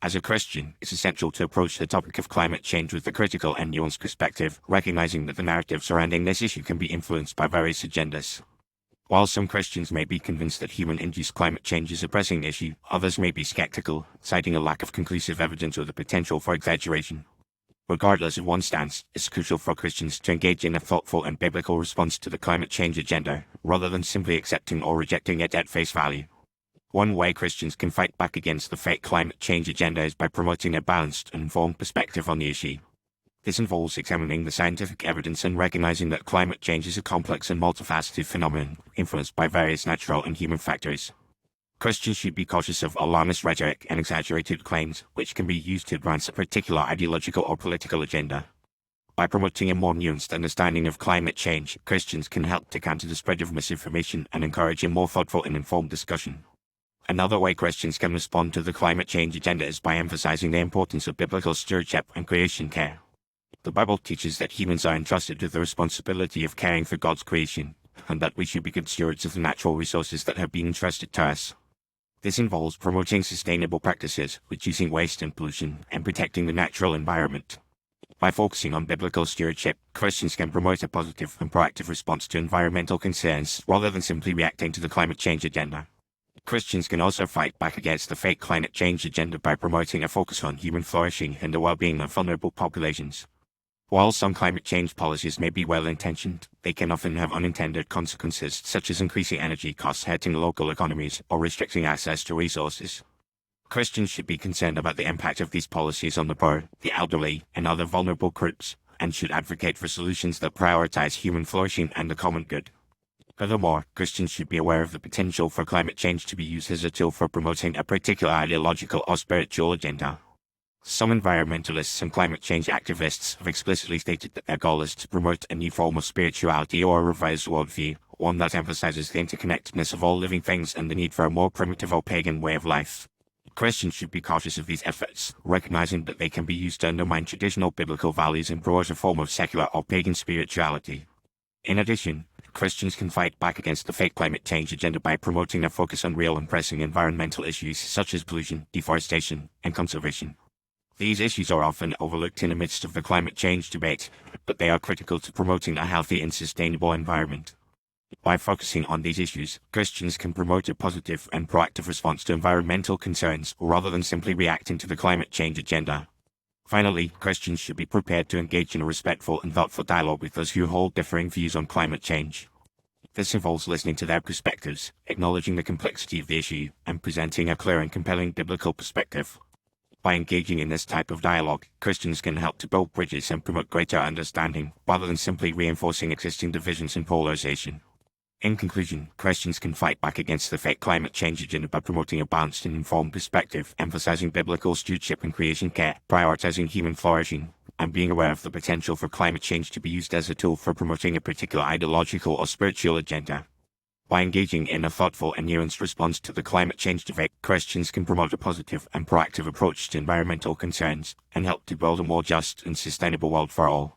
As a Christian, it's essential to approach the topic of climate change with a critical and nuanced perspective, recognizing that the narrative surrounding this issue can be influenced by various agendas. While some Christians may be convinced that human-induced climate change is a pressing issue, others may be skeptical, citing a lack of conclusive evidence or the potential for exaggeration. Regardless of one's stance, it's crucial for Christians to engage in a thoughtful and biblical response to the climate change agenda, rather than simply accepting or rejecting it at face value. One way Christians can fight back against the fake climate change agenda is by promoting a balanced and informed perspective on the issue. This involves examining the scientific evidence and recognizing that climate change is a complex and multifaceted phenomenon, influenced by various natural and human factors. Christians should be cautious of alarmist rhetoric and exaggerated claims, which can be used to advance a particular ideological or political agenda. By promoting a more nuanced understanding of climate change, Christians can help to counter the spread of misinformation and encourage a more thoughtful and informed discussion. Another way Christians can respond to the climate change agenda is by emphasizing the importance of biblical stewardship and creation care. The Bible teaches that humans are entrusted with the responsibility of caring for God's creation, and that we should be good stewards of the natural resources that have been entrusted to us. This involves promoting sustainable practices, reducing waste and pollution, and protecting the natural environment. By focusing on biblical stewardship, Christians can promote a positive and proactive response to environmental concerns rather than simply reacting to the climate change agenda. Christians can also fight back against the fake climate change agenda by promoting a focus on human flourishing and the well-being of vulnerable populations. While some climate change policies may be well-intentioned, they can often have unintended consequences such as increasing energy costs, hurting local economies, or restricting access to resources. Christians should be concerned about the impact of these policies on the poor, the elderly, and other vulnerable groups, and should advocate for solutions that prioritize human flourishing and the common good. Furthermore, Christians should be aware of the potential for climate change to be used as a tool for promoting a particular ideological or spiritual agenda. Some environmentalists and climate change activists have explicitly stated that their goal is to promote a new form of spirituality or a revised worldview, one that emphasizes the interconnectedness of all living things and the need for a more primitive or pagan way of life. Christians should be cautious of these efforts, recognizing that they can be used to undermine traditional biblical values and promote a form of secular or pagan spirituality. In addition, Christians can fight back against the fake climate change agenda by promoting a focus on real and pressing environmental issues such as pollution, deforestation, and conservation. These issues are often overlooked in the midst of the climate change debate, but they are critical to promoting a healthy and sustainable environment. By focusing on these issues, Christians can promote a positive and proactive response to environmental concerns rather than simply reacting to the climate change agenda. Finally, Christians should be prepared to engage in a respectful and thoughtful dialogue with those who hold differing views on climate change. This involves listening to their perspectives, acknowledging the complexity of the issue, and presenting a clear and compelling biblical perspective. By engaging in this type of dialogue, Christians can help to build bridges and promote greater understanding, rather than simply reinforcing existing divisions and polarization. In conclusion, Christians can fight back against the fake climate change agenda by promoting a balanced and informed perspective, emphasizing biblical stewardship and creation care, prioritizing human flourishing, and being aware of the potential for climate change to be used as a tool for promoting a particular ideological or spiritual agenda. By engaging in a thoughtful and nuanced response to the climate change debate, Christians can promote a positive and proactive approach to environmental concerns and help to build a more just and sustainable world for all.